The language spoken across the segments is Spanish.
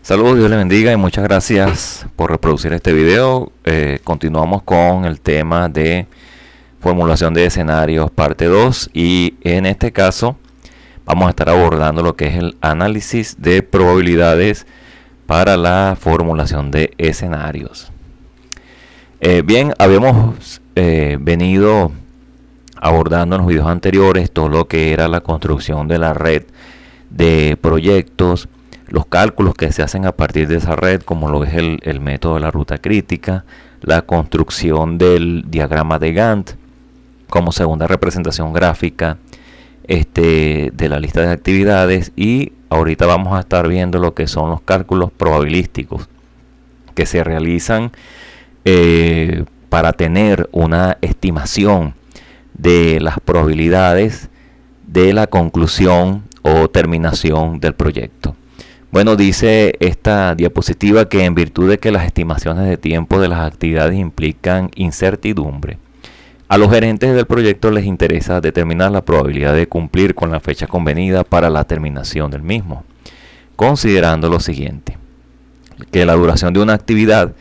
Saludos, Dios les bendiga y muchas gracias por reproducir este video. Continuamos con el tema de formulación de escenarios parte 2 y en este caso vamos a estar abordando lo que es el análisis de probabilidades para la formulación de escenarios. Bien, habíamos venido abordando en los videos anteriores todo lo que era la construcción de la red de proyectos, los cálculos que se hacen a partir de esa red, como lo es el método de la ruta crítica, la construcción del diagrama de Gantt como segunda representación gráfica de la lista de actividades, y ahorita vamos a estar viendo lo que son los cálculos probabilísticos que se realizan para tener una estimación de las probabilidades de la conclusión o terminación del proyecto. Bueno, dice esta diapositiva que en virtud de que las estimaciones de tiempo de las actividades implican incertidumbre, a los gerentes del proyecto les interesa determinar la probabilidad de cumplir con la fecha convenida para la terminación del mismo, considerando lo siguiente: que la duración de una actividad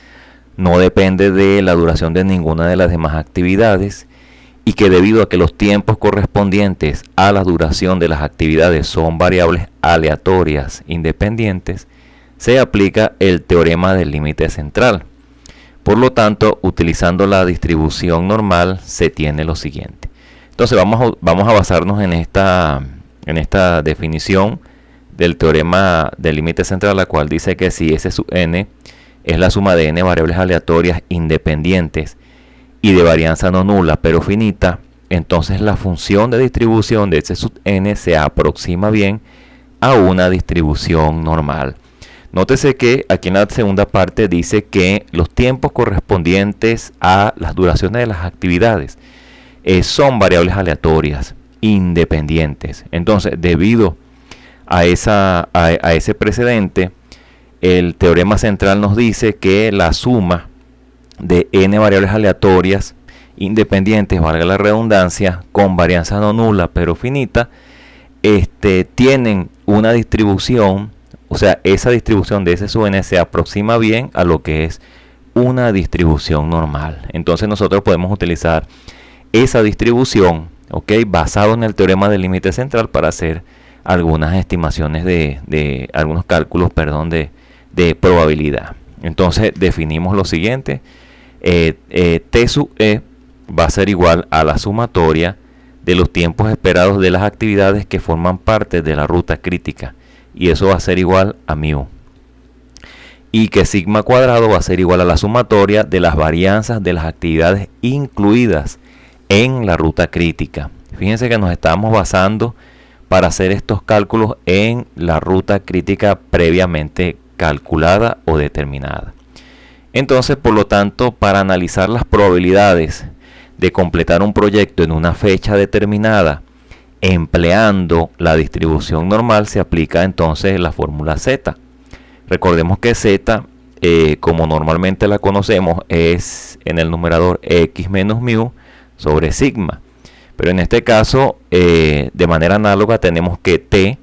no depende de la duración de ninguna de las demás actividades, y que debido a que los tiempos correspondientes a la duración de las actividades son variables aleatorias independientes, se aplica el teorema del límite central. Por lo tanto, utilizando la distribución normal, se tiene lo siguiente. Entonces vamos a basarnos en esta definición del teorema del límite central, la cual dice que si S sub n es la suma de n variables aleatorias independientes y de varianza no nula pero finita, entonces la función de distribución de S sub n se aproxima bien a una distribución normal. Nótese que aquí en la segunda parte dice que los tiempos correspondientes a las duraciones de las actividades son variables aleatorias independientes. Entonces, debido a ese precedente, el teorema central nos dice que la suma de n variables aleatorias independientes, valga la redundancia, con varianza no nula pero finita, tienen una distribución, o sea, esa distribución de S sub n se aproxima bien a lo que es una distribución normal. Entonces nosotros podemos utilizar esa distribución, basado en el teorema del límite central, para hacer algunas estimaciones de algunos cálculos, de probabilidad. Entonces definimos lo siguiente: T sub E va a ser igual a la sumatoria de los tiempos esperados de las actividades que forman parte de la ruta crítica, y eso va a ser igual a mu, y que sigma cuadrado va a ser igual a la sumatoria de las varianzas de las actividades incluidas en la ruta crítica. Fíjense que nos estamos basando para hacer estos cálculos en la ruta crítica previamente calculada o determinada. Entonces, por lo tanto, para analizar las probabilidades de completar un proyecto en una fecha determinada empleando la distribución normal, se aplica entonces la fórmula Z. Recordemos que Z, como normalmente la conocemos, es en el numerador x menos mu sobre sigma. Pero en este caso, de manera análoga, tenemos que T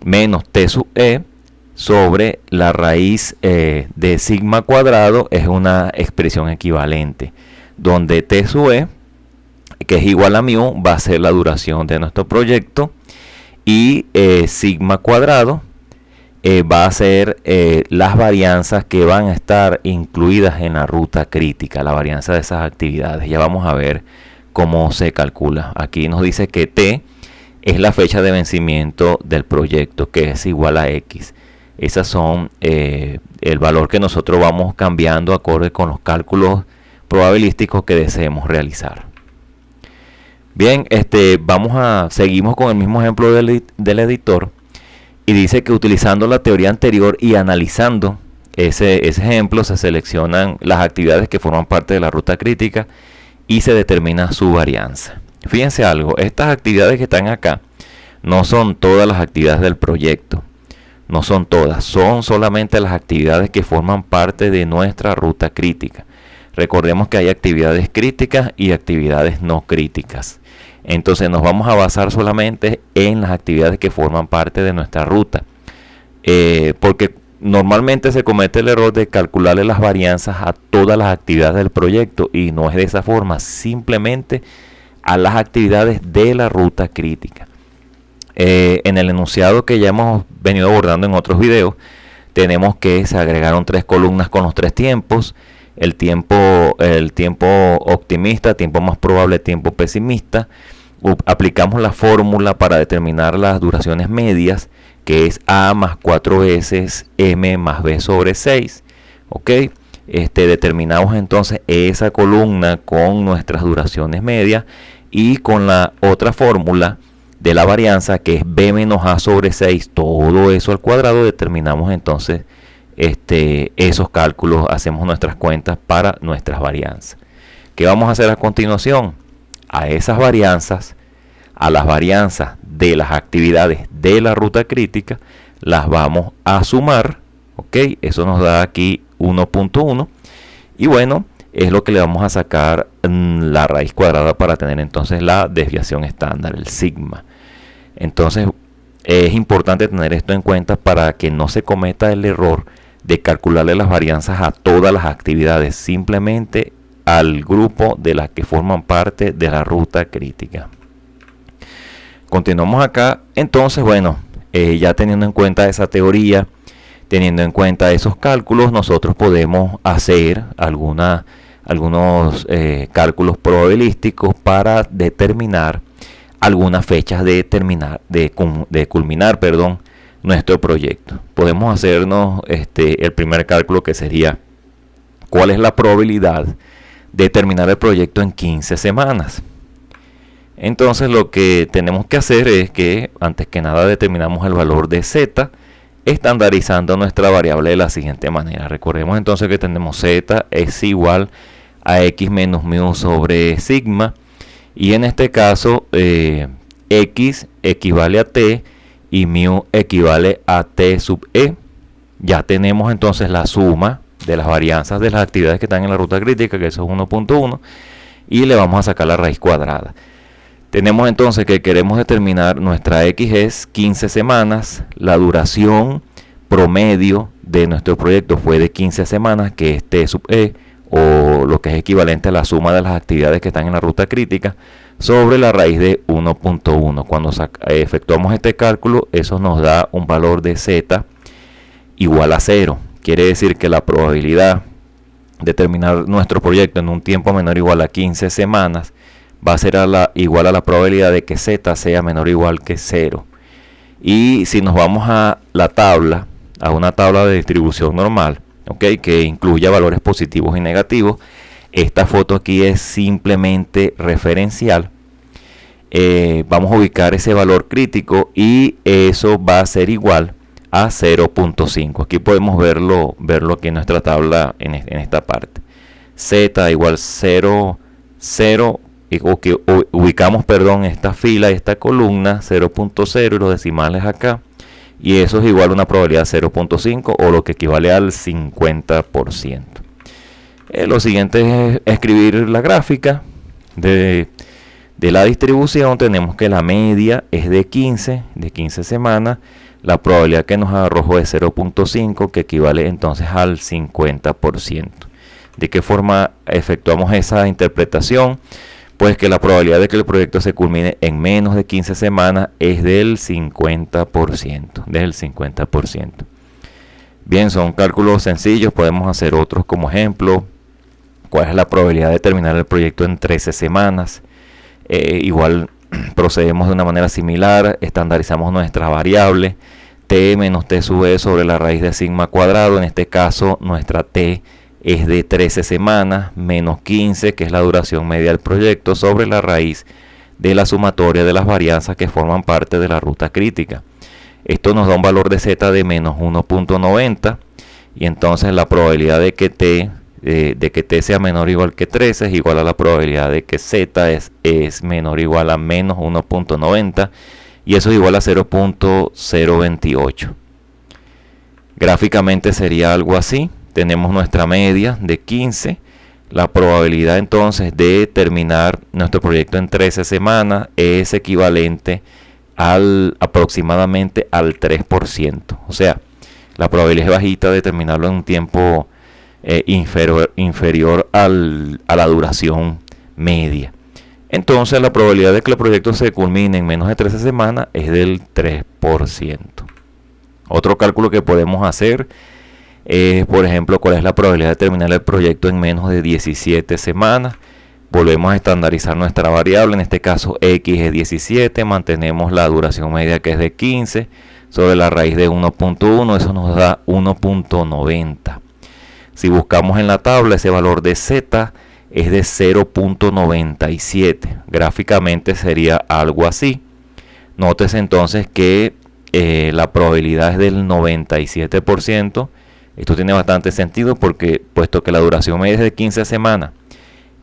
menos T sub E sobre la raíz de sigma cuadrado es una expresión equivalente, donde T sub E, que es igual a mu, va a ser la duración de nuestro proyecto, y sigma cuadrado va a ser las varianzas que van a estar incluidas en la ruta crítica, la varianza de esas actividades. Ya vamos a ver cómo se calcula. Aquí nos dice que T es la fecha de vencimiento del proyecto, que es igual a X. Esas son el valor que nosotros vamos cambiando acorde con los cálculos probabilísticos que deseemos realizar. Bien, seguimos con el mismo ejemplo del editor, y dice que utilizando la teoría anterior y analizando ese ejemplo, se seleccionan las actividades que forman parte de la ruta crítica y se determina su varianza. Fíjense algo, estas actividades que están acá no son todas las actividades del proyecto. No son todas, son solamente las actividades que forman parte de nuestra ruta crítica. Recordemos que hay actividades críticas y actividades no críticas. Entonces nos vamos a basar solamente en las actividades que forman parte de nuestra ruta. Porque normalmente se comete el error de calcularle las varianzas a todas las actividades del proyecto, y no es de esa forma, simplemente a las actividades de la ruta crítica. En el enunciado que ya hemos venido abordando en otros videos, tenemos que se agregaron 3 columnas con los 3 tiempos: el tiempo optimista, tiempo más probable, tiempo pesimista. Aplicamos la fórmula para determinar las duraciones medias, que es A más 4 veces M más B sobre 6. ¿Ok? Determinamos entonces esa columna con nuestras duraciones medias, y con la otra fórmula de la varianza, que es B menos A sobre 6, todo eso al cuadrado, determinamos entonces esos cálculos, hacemos nuestras cuentas para nuestras varianzas. ¿Qué vamos a hacer a continuación? A esas varianzas, a las varianzas de las actividades de la ruta crítica, las vamos a sumar. ¿Ok? Eso nos da aquí 1.1, y bueno, es lo que le vamos a sacar la raíz cuadrada para tener entonces la desviación estándar, el sigma. Entonces es importante tener esto en cuenta para que no se cometa el error de calcularle las varianzas a todas las actividades, simplemente al grupo de las que forman parte de la ruta crítica. Continuamos acá. Entonces, bueno, ya teniendo en cuenta esa teoría, teniendo en cuenta esos cálculos, nosotros podemos hacer algunos cálculos probabilísticos para determinar algunas fechas de culminar nuestro proyecto. Podemos hacernos el primer cálculo, que sería cuál es la probabilidad de terminar el proyecto en 15 semanas. Entonces lo que tenemos que hacer es que antes que nada determinamos el valor de z, estandarizando nuestra variable de la siguiente manera. Recordemos entonces que tenemos z es igual a x menos mu sobre sigma, y en este caso x equivale a t y mu equivale a t sub e. Ya tenemos entonces la suma de las varianzas de las actividades que están en la ruta crítica, que eso es 1.1, y le vamos a sacar la raíz cuadrada. Tenemos entonces que queremos determinar nuestra x es 15 semanas, la duración promedio de nuestro proyecto fue de 15 semanas, que es t sub e, o lo que es equivalente a la suma de las actividades que están en la ruta crítica, sobre la raíz de 1.1. Cuando efectuamos este cálculo, eso nos da un valor de z igual a 0. Quiere decir que la probabilidad de terminar nuestro proyecto en un tiempo menor o igual a 15 semanas va a ser igual a la probabilidad de que z sea menor o igual que 0. Y si nos vamos a la tabla, a una tabla de distribución normal, ¿okay?, que incluya valores positivos y negativos, esta foto aquí es simplemente referencial. Vamos a ubicar ese valor crítico y eso va a ser igual a 0.5. Aquí podemos verlo aquí en nuestra tabla, en esta parte. Z igual 0, 0, ubicamos, esta fila, esta columna 0.0 y los decimales acá, y eso es igual a una probabilidad de 0.5, o lo que equivale al 50%. Lo siguiente es escribir la gráfica de la distribución. Tenemos que la media es de 15 semanas, la probabilidad que nos arrojó es 0.5, que equivale entonces al 50%. ¿De qué forma efectuamos esa interpretación? Pues que la probabilidad de que el proyecto se culmine en menos de 15 semanas es del 50%. Bien, son cálculos sencillos, podemos hacer otros como ejemplo. ¿Cuál es la probabilidad de terminar el proyecto en 13 semanas? Igual procedemos de una manera similar, estandarizamos nuestra variable t menos t sub e sobre la raíz de sigma cuadrado. En este caso nuestra t es de 13 semanas menos 15, que es la duración media del proyecto, sobre la raíz de la sumatoria de las varianzas que forman parte de la ruta crítica. Esto nos da un valor de z de menos 1.90, y entonces la probabilidad de que t sea menor o igual que 13 es igual a la probabilidad de que z es menor o igual a menos 1.90, y eso es igual a 0.028. Gráficamente sería algo así. Tenemos nuestra media de 15. La probabilidad entonces de terminar nuestro proyecto en 13 semanas es equivalente aproximadamente al 3%. O sea, la probabilidad es bajita de terminarlo en un tiempo inferior a la duración media. Entonces la probabilidad de que el proyecto se culmine en menos de 13 semanas es del 3%. Otro cálculo que podemos hacer es, por ejemplo, cuál es la probabilidad de terminar el proyecto en menos de 17 semanas. Volvemos a estandarizar nuestra variable, en este caso x es 17, mantenemos la duración media que es de 15 sobre la raíz de 1.1, eso nos da 1.90. Si buscamos en la tabla, ese valor de z es de 0.97. Gráficamente sería algo así. Nótese entonces que la probabilidad es del 97%. Esto tiene bastante sentido porque, puesto que la duración media es de 15 semanas,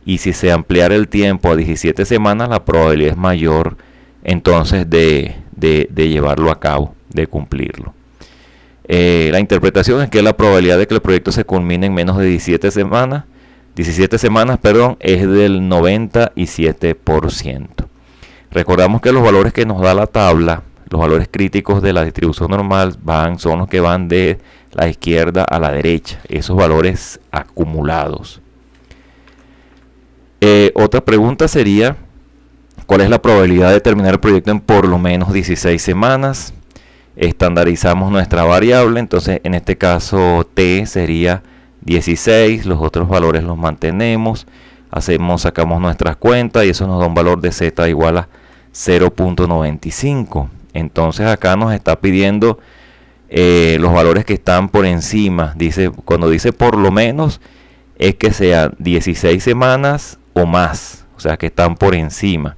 y si se ampliara el tiempo a 17 semanas, la probabilidad es mayor entonces de llevarlo a cabo, de cumplirlo. La interpretación es que la probabilidad de que el proyecto se culmine en menos de 17 semanas, es del 97%. Recordamos que los valores que nos da la tabla, los valores críticos de la distribución normal, son los que van de la izquierda a la derecha, esos valores acumulados. Otra pregunta sería, ¿cuál es la probabilidad de terminar el proyecto en por lo menos 16 semanas? Estandarizamos nuestra variable, entonces en este caso t sería 16, los otros valores los mantenemos, sacamos nuestras cuentas y eso nos da un valor de z igual a 0.95. Entonces acá nos está pidiendo los valores que están por encima. Cuando dice por lo menos, es que sea 16 semanas o más, o sea que están por encima.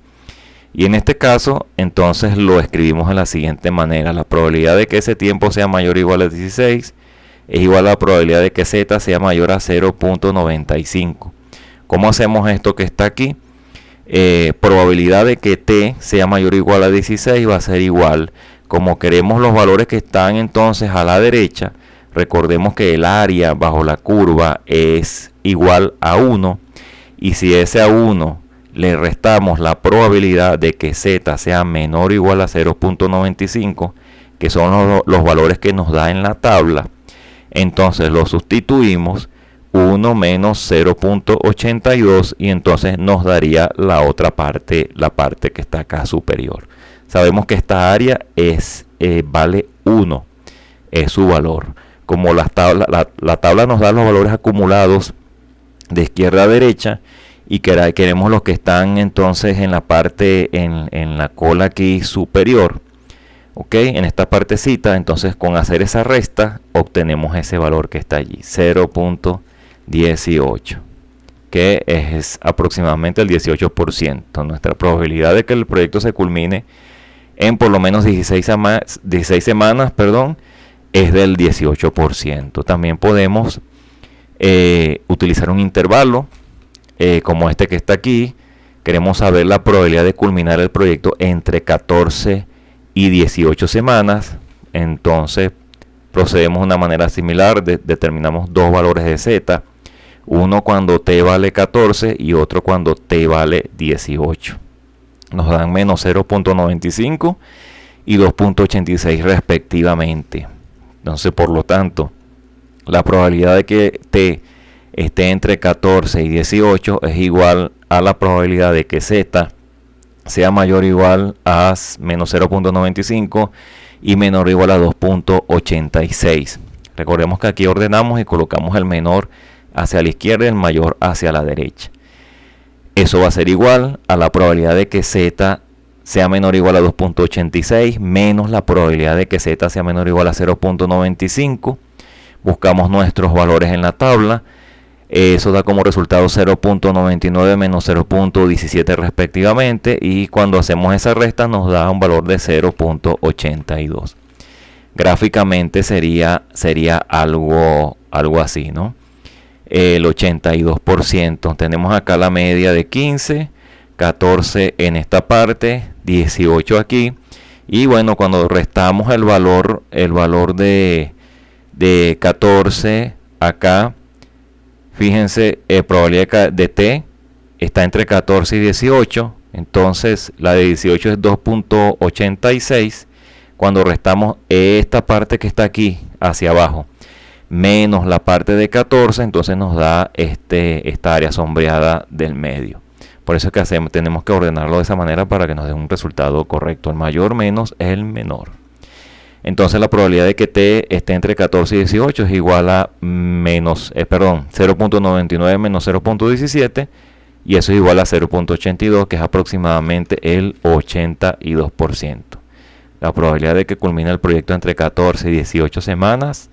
Y en este caso, entonces lo escribimos de la siguiente manera: la probabilidad de que ese tiempo sea mayor o igual a 16 es igual a la probabilidad de que z sea mayor a 0.95. ¿Cómo hacemos esto que está aquí? Probabilidad de que t sea mayor o igual a 16 va a ser igual, como queremos los valores que están entonces a la derecha, recordemos que el área bajo la curva es igual a 1, y si ese a 1 le restamos la probabilidad de que z sea menor o igual a 0.95, que son los valores que nos da en la tabla, entonces lo sustituimos 1 menos 0.82 y entonces nos daría la otra parte, la parte que está acá superior. Sabemos que esta área vale 1, es su valor. Como la tabla nos da los valores acumulados de izquierda a derecha y queremos los que están entonces en la parte, en la cola aquí superior, ¿ok? En esta partecita, entonces con hacer esa resta obtenemos ese valor que está allí, 0.18, que es aproximadamente el 18%. Nuestra probabilidad de que el proyecto se culmine en por lo menos 16 semanas, es del 18%. También podemos utilizar un intervalo como este que está aquí. Queremos saber la probabilidad de culminar el proyecto entre 14 y 18 semanas. Entonces procedemos de una manera similar, determinamos dos valores de z, uno cuando t vale 14 y otro cuando t vale 18. Nos dan menos 0.95 y 2.86 respectivamente. Entonces, por lo tanto, la probabilidad de que t esté entre 14 y 18 es igual a la probabilidad de que z sea mayor o igual a menos 0.95 y menor o igual a 2.86. Recordemos que aquí ordenamos y colocamos el menor hacia la izquierda y el mayor hacia la derecha. Eso va a ser igual a la probabilidad de que z sea menor o igual a 2.86 menos la probabilidad de que z sea menor o igual a 0.95. Buscamos nuestros valores en la tabla. Eso da como resultado 0.99 menos 0.17 respectivamente, y cuando hacemos esa resta nos da un valor de 0.82. Gráficamente sería algo así, ¿no? El 82%. Tenemos acá la media de 15, 14 en esta parte, 18 aquí. Y bueno, cuando restamos el valor de 14 acá, fíjense, probabilidad de t está entre 14 y 18. Entonces la de 18 es 2.86. cuando restamos esta parte que está aquí hacia abajo menos la parte de 14, entonces nos da esta área sombreada del medio. Por eso es que tenemos que ordenarlo de esa manera para que nos dé un resultado correcto. El mayor menos es el menor. Entonces la probabilidad de que T esté entre 14 y 18 es igual a 0.99 menos 0.17, y eso es igual a 0.82, que es aproximadamente el 82%. La probabilidad de que culmine el proyecto entre 14 y 18 semanas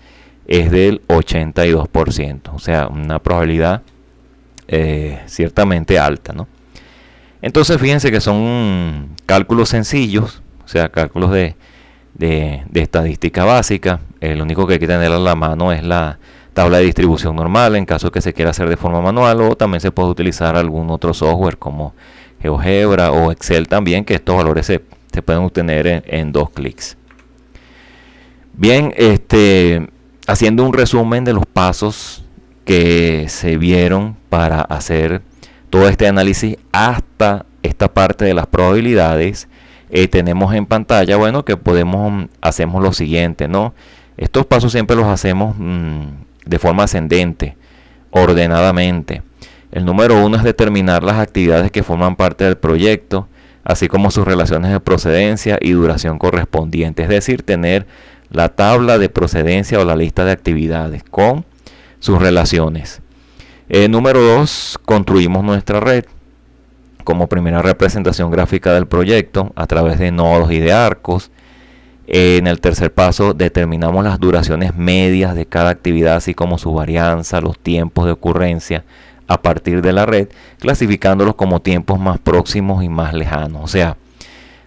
es del 82%, o sea, una probabilidad ciertamente alta, ¿no? Entonces fíjense que son cálculos sencillos, o sea, cálculos de estadística básica. Lo único que hay que tener a la mano es la tabla de distribución normal en caso que se quiera hacer de forma manual, o también se puede utilizar algún otro software como GeoGebra o Excel también, que estos valores se pueden obtener en 2 clics. Bien, haciendo un resumen de los pasos que se vieron para hacer todo este análisis hasta esta parte de las probabilidades, tenemos en pantalla, bueno, que hacemos lo siguiente, ¿no? Estos pasos siempre los hacemos de forma ascendente, ordenadamente. El número 1 es determinar las actividades que forman parte del proyecto, así como sus relaciones de procedencia y duración correspondiente, es decir, tener la tabla de procedencia o la lista de actividades con sus relaciones. Número 2, construimos nuestra red como primera representación gráfica del proyecto a través de nodos y de arcos. En el tercer paso determinamos las duraciones medias de cada actividad, así como su varianza, los tiempos de ocurrencia a partir de la red, clasificándolos como tiempos más próximos y más lejanos. O sea,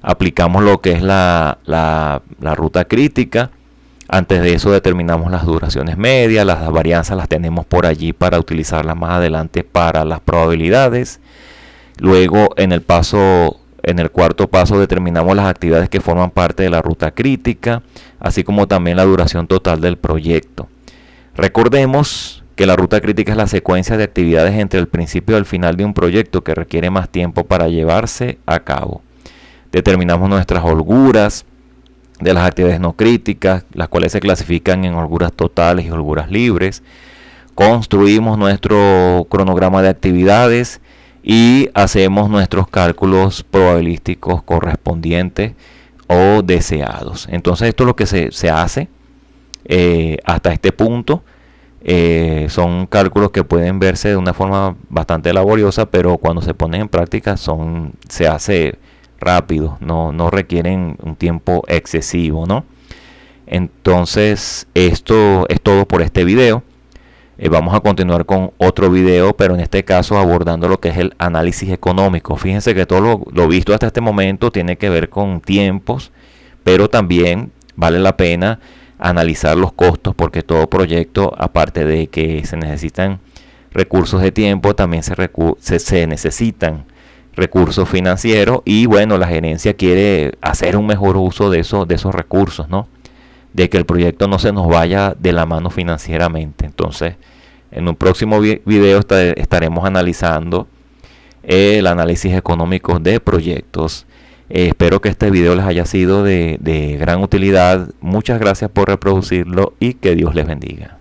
aplicamos lo que es la ruta crítica. Antes de eso determinamos las duraciones medias, las varianzas las tenemos por allí para utilizarlas más adelante para las probabilidades. Luego en el cuarto paso determinamos las actividades que forman parte de la ruta crítica, así como también la duración total del proyecto. Recordemos que la ruta crítica es la secuencia de actividades entre el principio y el final de un proyecto que requiere más tiempo para llevarse a cabo. Determinamos nuestras holguras de las actividades no críticas, las cuales se clasifican en holguras totales y holguras libres. Construimos nuestro cronograma de actividades y hacemos nuestros cálculos probabilísticos correspondientes o deseados. Entonces esto es lo que se hace hasta este punto. Son cálculos que pueden verse de una forma bastante laboriosa, pero cuando se ponen en práctica se hace rápido, no requieren un tiempo excesivo, ¿no? Entonces esto es todo por este video. Vamos a continuar con otro video, pero en este caso abordando lo que es el análisis económico. Fíjense que todo lo visto hasta este momento tiene que ver con tiempos, pero también vale la pena analizar los costos, porque todo proyecto, aparte de que se necesitan recursos de tiempo, también se necesitan recursos financieros, y bueno, la gerencia quiere hacer un mejor uso de esos recursos, ¿no? De que el proyecto no se nos vaya de la mano financieramente. Entonces, en un próximo video estaremos analizando el análisis económico de proyectos. Espero que este video les haya sido de gran utilidad. Muchas gracias por reproducirlo y que Dios les bendiga.